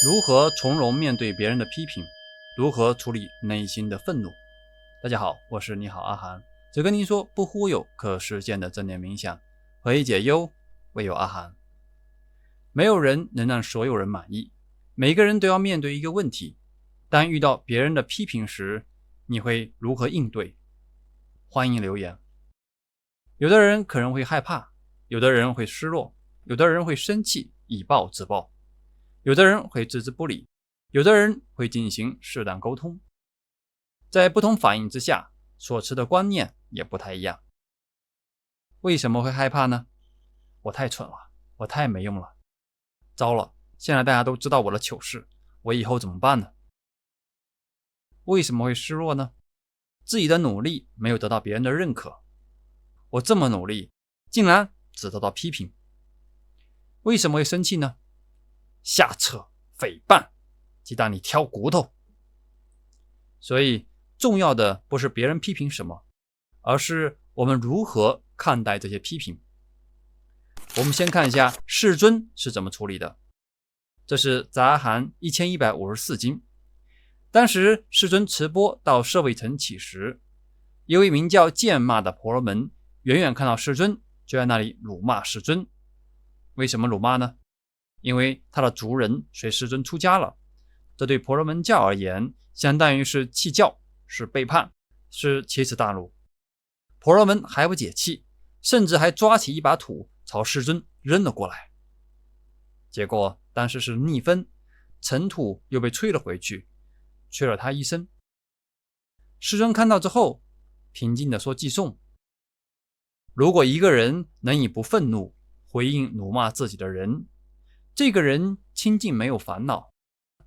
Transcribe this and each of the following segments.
如何从容面对别人的批评？如何处理内心的愤怒？大家好，我是你好阿涵，只跟您说不忽悠可实践的正念冥想，何以解忧，唯有阿涵。没有人能让所有人满意，每个人都要面对一个问题，当遇到别人的批评时，你会如何应对？欢迎留言。有的人可能会害怕，有的人会失落，有的人会生气，以暴制暴，有的人会置之不理，有的人会进行适当沟通。在不同反应之下，所持的观念也不太一样。为什么会害怕呢？我太蠢了，我太没用了。糟了，现在大家都知道我的糗事，我以后怎么办呢？为什么会失落呢？自己的努力没有得到别人的认可，我这么努力，竟然只得到批评。为什么会生气呢？瞎扯，诽谤，鸡蛋里挑骨头。所以重要的不是别人批评什么，而是我们如何看待这些批评。我们先看一下世尊是怎么处理的。这是杂含1154经。当时世尊持钵到舍卫城乞食，一位名叫剑骂的婆罗门远远看到世尊，就在那里辱骂世尊。为什么辱骂呢？因为他的族人随世尊出家了，这对婆罗门教而言相当于是弃教，是背叛，是奇耻大辱。婆罗门还不解气，甚至还抓起一把土朝世尊扔了过来。结果当时是逆风，尘土又被吹了回去，吹了他一身。世尊看到之后平静地说偈颂：如果一个人能以不愤怒回应辱骂自己的人，这个人清净没有烦恼，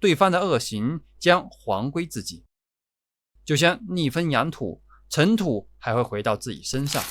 对方的恶行将还归自己，就像逆风扬土，尘土还会回到自己身上。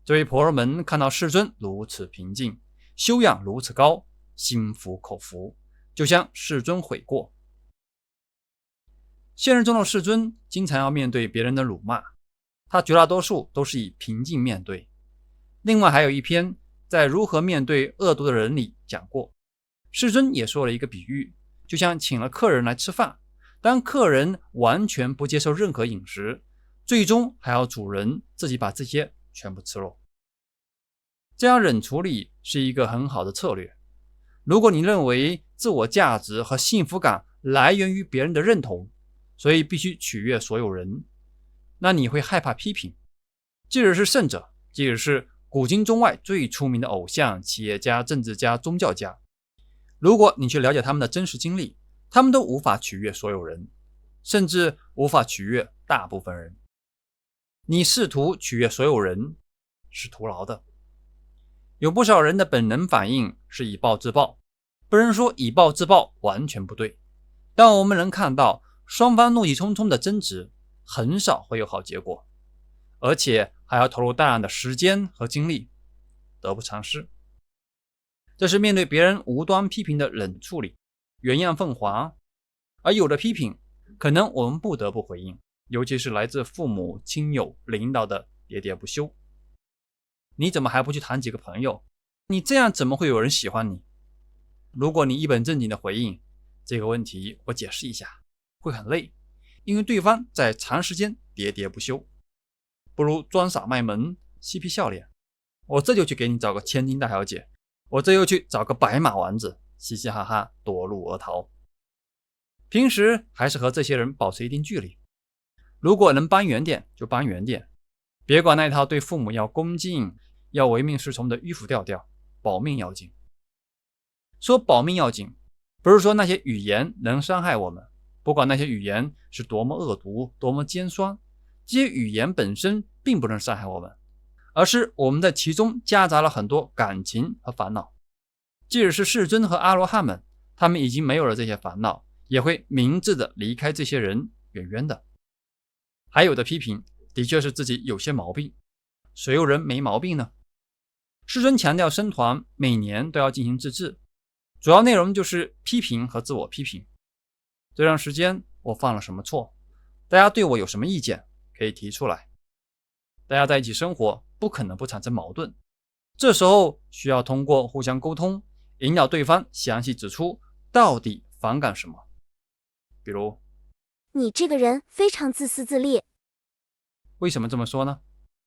这位婆罗门看到世尊如此平静，修养如此高，心服口服，就向世尊悔过。现实中的世尊经常要面对别人的辱骂，他绝大多数都是以平静面对。另外还有一篇在如何面对恶毒的人里讲过，世尊也说了一个比喻，就像请了客人来吃饭，当客人完全不接受任何饮食，最终还要主人自己把这些全部吃了。这样冷处理是一个很好的策略。如果你认为自我价值和幸福感来源于别人的认同，所以必须取悦所有人，那你会害怕批评。即使是圣者，即使是古今中外最出名的偶像、企业家、政治家、宗教家，如果你去了解他们的真实经历，他们都无法取悦所有人，甚至无法取悦大部分人。你试图取悦所有人是徒劳的。有不少人的本能反应是以暴制暴，不能说以暴制暴完全不对，但我们能看到双方怒气冲冲的争执很少会有好结果，而且还要投入大量的时间和精力，得不偿失。这是面对别人无端批评的冷处理，原样凤凰。而有的批评可能我们不得不回应，尤其是来自父母、亲友、领导的喋喋不休。你怎么还不去谈几个朋友？你这样怎么会有人喜欢你？如果你一本正经的回应这个问题，我解释一下，会很累，因为对方在长时间喋喋不休。不如装傻卖萌，嬉皮笑脸。我这就去给你找个千金大小姐，我这又去找个白马王子，嘻嘻哈哈夺路而逃。平时还是和这些人保持一定距离，如果能搬远点就搬远点，别管那套对父母要恭敬、要唯命是从的迂腐调调，保命要紧。说保命要紧，不是说那些语言能伤害我们，不管那些语言是多么恶毒、多么尖酸，这些语言本身并不能伤害我们，而是我们在其中夹杂了很多感情和烦恼。即使是世尊和阿罗汉们，他们已经没有了这些烦恼，也会明智的离开这些人远远的。还有的批评的确是自己有些毛病，谁有人没毛病呢？世尊强调僧团每年都要进行自治，主要内容就是批评和自我批评。这段时间我犯了什么错？大家对我有什么意见可以提出来。大家在一起生活不可能不产生矛盾，这时候需要通过互相沟通，引导对方详细指出到底反感什么。比如，你这个人非常自私自利，为什么这么说呢？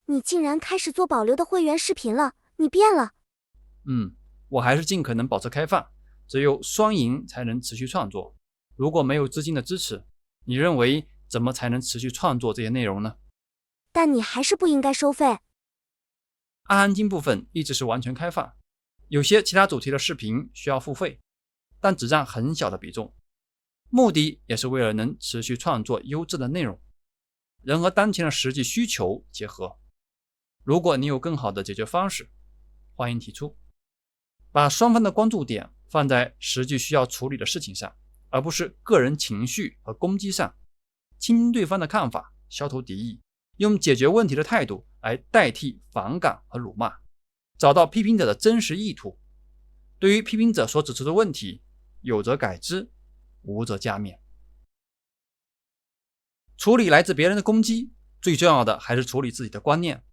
你竟然开始做保留的会员视频了，你变了。我还是尽可能保持开放，只有双赢才能持续创作。如果没有资金的支持，你认为怎么才能持续创作这些内容呢？但你还是不应该收费。阿含经部分一直是完全开放，有些其他主题的视频需要付费，但只占很小的比重，目的也是为了能持续创作优质的内容，人和当前的实际需求结合。如果你有更好的解决方式，欢迎提出，把双方的关注点放在实际需要处理的事情上，而不是个人情绪和攻击上，倾听对方的看法，消除敌意，用解决问题的态度来代替反感和辱骂，找到批评者的真实意图。对于批评者所指出的问题，有则改之，无则加勉。处理来自别人的攻击，最重要的还是处理自己的观念。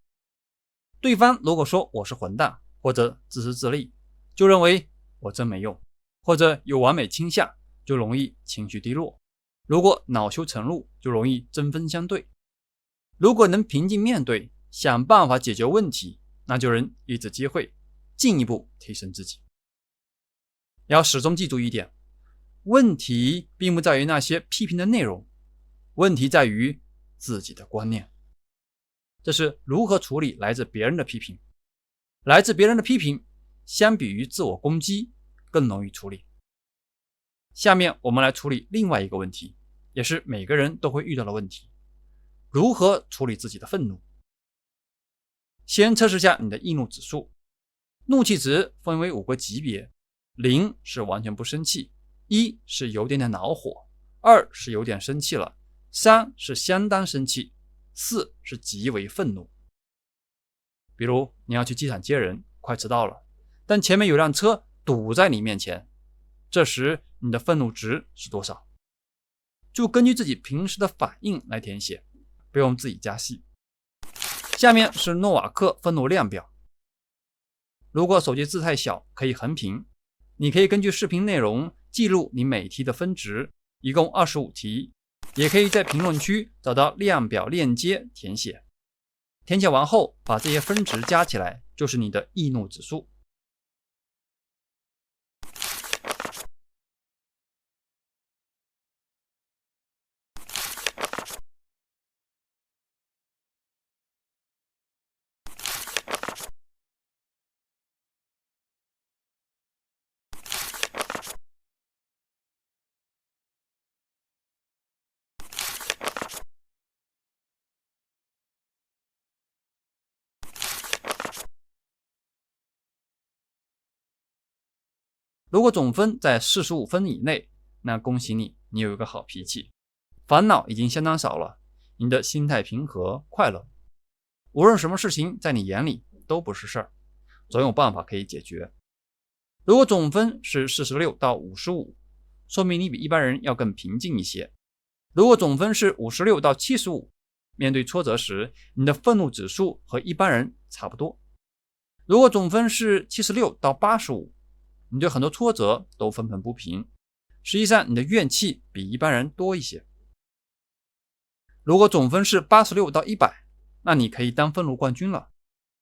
对方如果说我是混蛋，或者自私自利，就认为我真没用，或者有完美倾向，就容易情绪低落。如果恼羞成怒，就容易针锋相对。如果能平静面对，想办法解决问题，那就能一次机会进一步提升自己。要始终记住一点，问题并不在于那些批评的内容，问题在于自己的观念。这是如何处理来自别人的批评。来自别人的批评，相比于自我攻击，更容易处理。下面我们来处理另外一个问题，也是每个人都会遇到的问题：如何处理自己的愤怒？先测试下你的易怒指数。怒气值分为5个级别，0是完全不生气，1是有点恼火，2是有点生气了，3是相当生气，4是极为愤怒。比如你要去机场接人，快迟到了，但前面有辆车堵在你面前，这时你的愤怒值是多少？就根据自己平时的反应来填写，不用自己加戏。下面是诺瓦克愤怒量表。如果手机字太小，可以横屏，你可以根据视频内容记录你每题的分值，一共25题，也可以在评论区找到量表链接填写。填写完后，把这些分值加起来，就是你的易怒指数。如果总分在45分以内，那恭喜你，你有一个好脾气，烦恼已经相当少了，你的心态平和快乐，无论什么事情在你眼里都不是事儿，总有办法可以解决。如果总分是46到55，说明你比一般人要更平静一些。如果总分是56到75，面对挫折时，你的愤怒指数和一般人差不多。如果总分是76到85，你对很多挫折都愤愤不平，实际上你的怨气比一般人多一些。如果总分是86到100，那你可以当愤怒冠军了，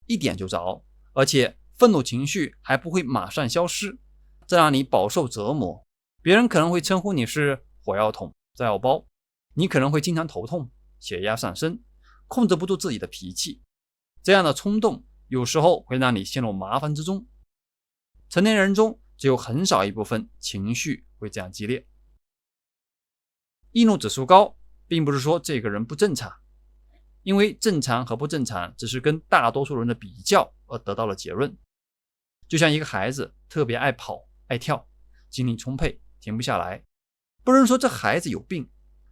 一点就着，而且愤怒情绪还不会马上消失，这让你饱受折磨。别人可能会称呼你是火药桶、炸药包，你可能会经常头痛、血压上升，控制不住自己的脾气。这样的冲动有时候会让你陷入麻烦之中。成年人中只有很少一部分情绪会这样激烈。易怒指数高，并不是说这个人不正常，因为正常和不正常只是跟大多数人的比较而得到了结论。就像一个孩子特别爱跑爱跳，精力充沛，停不下来，不能说这孩子有病，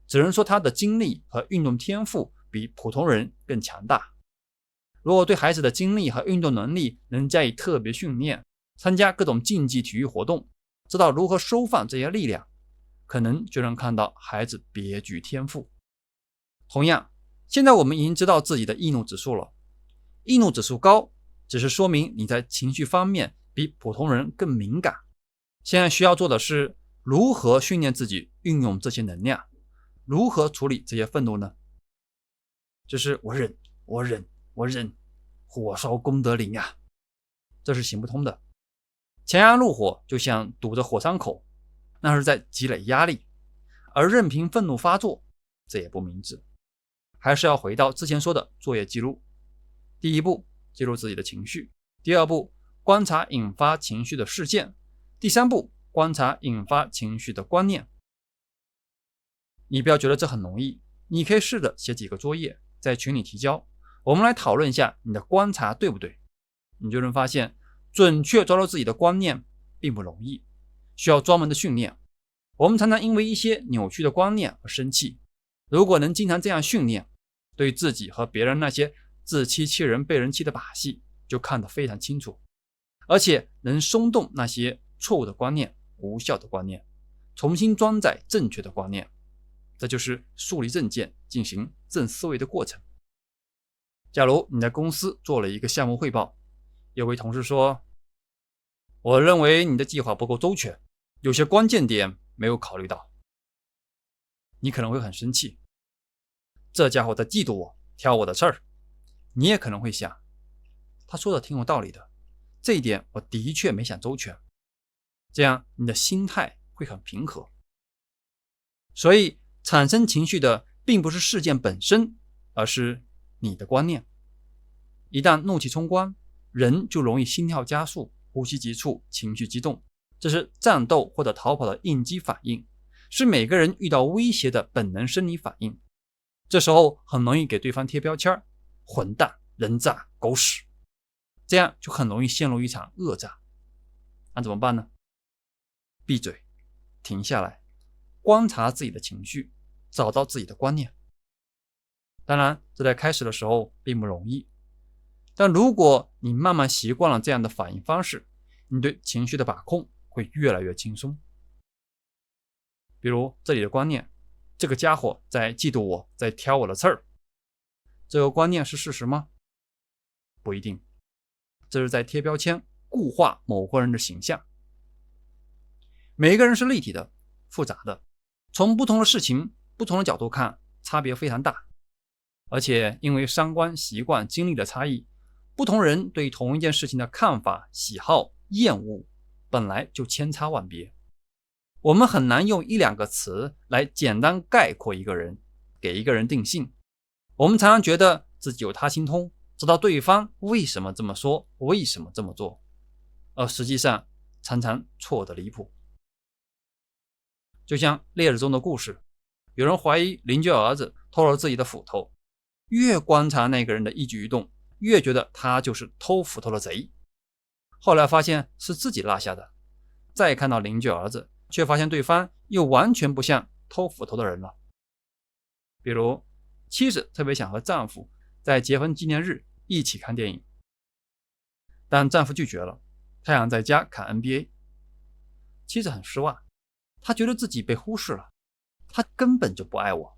只能说他的精力和运动天赋比普通人更强大。如果对孩子的精力和运动能力能加以特别训练，参加各种竞技体育活动，知道如何收放这些力量，可能就能看到孩子别具天赋。同样，现在我们已经知道自己的易怒指数了。易怒指数高，只是说明你在情绪方面比普通人更敏感。现在需要做的是如何训练自己运用这些能量？如何处理这些愤怒呢？这是我忍，我忍，我忍，火烧功德林啊，这是行不通的。强压怒火就像堵着火山口，那是在积累压力，而任凭愤怒发作，这也不明智。还是要回到之前说的作业记录。第一步，记录自己的情绪；第二步，观察引发情绪的事件；第三步，观察引发情绪的观念。你不要觉得这很容易，你可以试着写几个作业，在群里提交，我们来讨论一下你的观察对不对。你就能发现，准确抓到自己的观念并不容易，需要专门的训练。我们常常因为一些扭曲的观念而生气，如果能经常这样训练，对自己和别人那些自欺欺人被人欺的把戏就看得非常清楚，而且能松动那些错误的观念、无效的观念，重新装载正确的观念。这就是树立正见、进行正思维的过程。假如你在公司做了一个项目汇报，有位同事说，我认为你的计划不够周全，有些关键点没有考虑到。你可能会很生气，这家伙在嫉妒我，挑我的刺儿。你也可能会想，他说的挺有道理的，这一点我的确没想周全。这样你的心态会很平和。所以产生情绪的并不是事件本身，而是你的观念。一旦怒气冲冠，人就容易心跳加速、呼吸急促、情绪激动，这是战斗或者逃跑的应激反应，是每个人遇到威胁的本能生理反应。这时候很容易给对方贴标签，混蛋、人渣、狗屎，这样就很容易陷入一场恶战。那怎么办呢？闭嘴，停下来，观察自己的情绪，找到自己的观念。当然，这在开始的时候并不容易，但如果你慢慢习惯了这样的反应方式，你对情绪的把控会越来越轻松。比如这里的观念，这个家伙在嫉妒我，在挑我的刺儿。这个观念是事实吗？不一定，这是在贴标签，固化某个人的形象。每一个人是立体的、复杂的，从不同的事情、不同的角度看，差别非常大。而且因为三观、习惯、经历的差异，不同人对同一件事情的看法、喜好、厌恶本来就千差万别。我们很难用一两个词来简单概括一个人，给一个人定性。我们常常觉得自己有他心通，知道对方为什么这么说，为什么这么做，而实际上常常错得离谱。就像烈日中的故事，有人怀疑邻居儿子偷了自己的斧头，越观察那个人的一举一动，越觉得他就是偷斧头的贼。后来发现是自己落下的，再看到邻居儿子，却发现对方又完全不像偷斧头的人了。比如妻子特别想和丈夫在结婚纪念日一起看电影，但丈夫拒绝了，他想在家看 NBA。 妻子很失望，她觉得自己被忽视了，他根本就不爱我。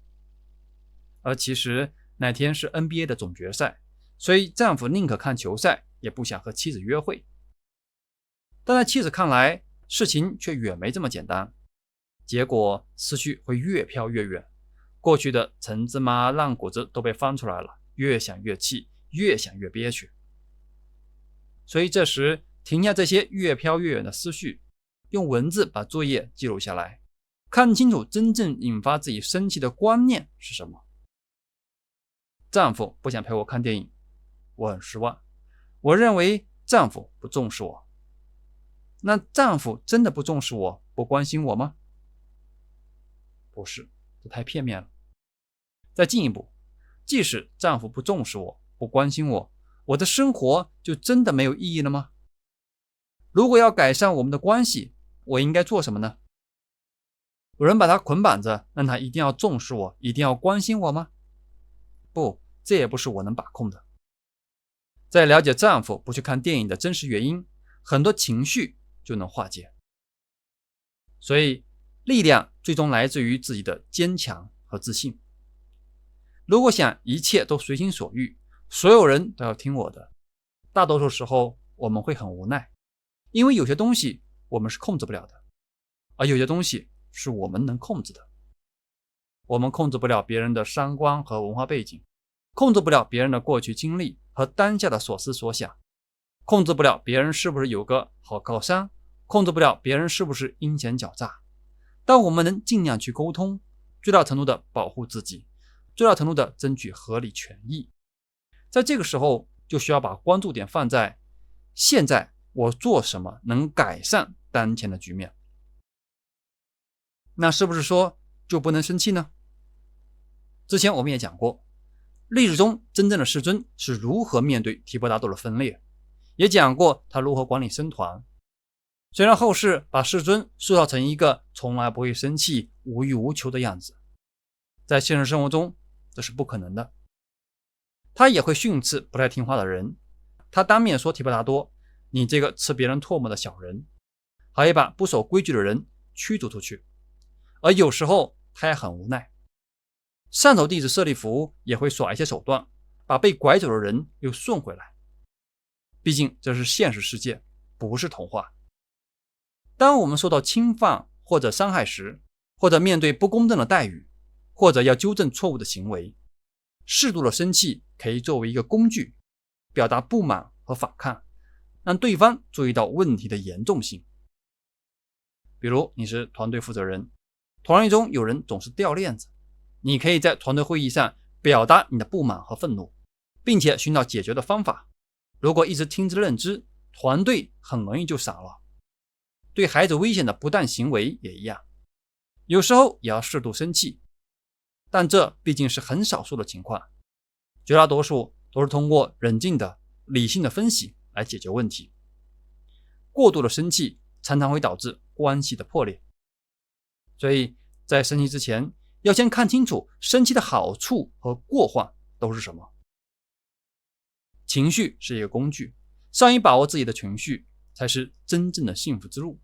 而其实那天是 NBA 的总决赛，所以丈夫宁可看球赛，也不想和妻子约会。但在妻子看来，事情却远没这么简单，结果思绪会越飘越远，过去的陈芝麻烂谷子都被翻出来了，越想越气，越想越憋屈。所以这时停下这些越飘越远的思绪，用文字把作业记录下来，看清楚真正引发自己生气的观念是什么。丈夫不想陪我看电影，我很失望，我认为丈夫不重视我。那丈夫真的不重视我，不关心我吗？不是，这太片面了。再进一步，即使丈夫不重视我，不关心我，我的生活就真的没有意义了吗？如果要改善我们的关系，我应该做什么呢？有人把他捆绑着，让他一定要重视我，一定要关心我吗？不，这也不是我能把控的。在了解丈夫不去看电影的真实原因，很多情绪就能化解。所以力量最终来自于自己的坚强和自信。如果想一切都随心所欲，所有人都要听我的，大多数时候我们会很无奈，因为有些东西我们是控制不了的。而有些东西是我们能控制的。我们控制不了别人的三观和文化背景，控制不了别人的过去经历和当下的所思所想，控制不了别人是不是有个好靠山，控制不了别人是不是阴险狡诈。但我们能尽量去沟通，最大程度的保护自己，最大程度的争取合理权益。在这个时候，就需要把关注点放在现在我做什么能改善当前的局面。那是不是说就不能生气呢？之前我们也讲过，历史中真正的世尊是如何面对提婆达多的分裂，也讲过他如何管理僧团。虽然后世把世尊塑造成一个从来不会生气、无欲无求的样子，在现实生活中这是不可能的。他也会训斥不太听话的人，他当面说提婆达多，你这个吃别人唾沫的小人，还会把不守规矩的人驱逐出去。而有时候他也很无奈，上头弟子舍利弗也会耍一些手段，把被拐走的人又送回来。毕竟这是现实世界，不是童话。当我们受到侵犯或者伤害时，或者面对不公正的待遇，或者要纠正错误的行为，适度的生气可以作为一个工具，表达不满和反抗，让对方注意到问题的严重性。比如你是团队负责人，团队中有人总是掉链子，你可以在团队会议上表达你的不满和愤怒，并且寻找解决的方法。如果一直听之任之，团队很容易就傻了。对孩子危险的不当行为也一样，有时候也要适度生气，但这毕竟是很少数的情况，绝大多数都是通过冷静的、理性的分析来解决问题。过度的生气常常会导致关系的破裂，所以在生气之前，要先看清楚生气的好处和过患都是什么。情绪是一个工具，善于把握自己的情绪才是真正的幸福之路。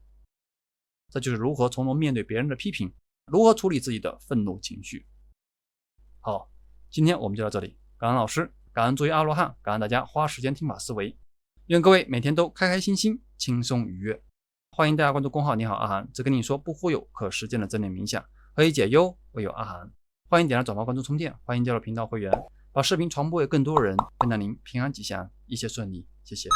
这就是如何从容面对别人的批评，如何处理自己的愤怒情绪。好，今天我们就到这里，感恩老师，感恩诸位阿罗汉，感恩大家花时间听法思维，愿各位每天都开开心心，轻松愉悦。欢迎大家关注公号你好阿涵，只跟你说不忽悠，可实践的正念冥想，可以解忧，唯有阿涵。欢迎点亮转发关注充电，欢迎加入频道会员，把视频传播给更多人，愿让您平安吉祥，一切顺利，谢谢。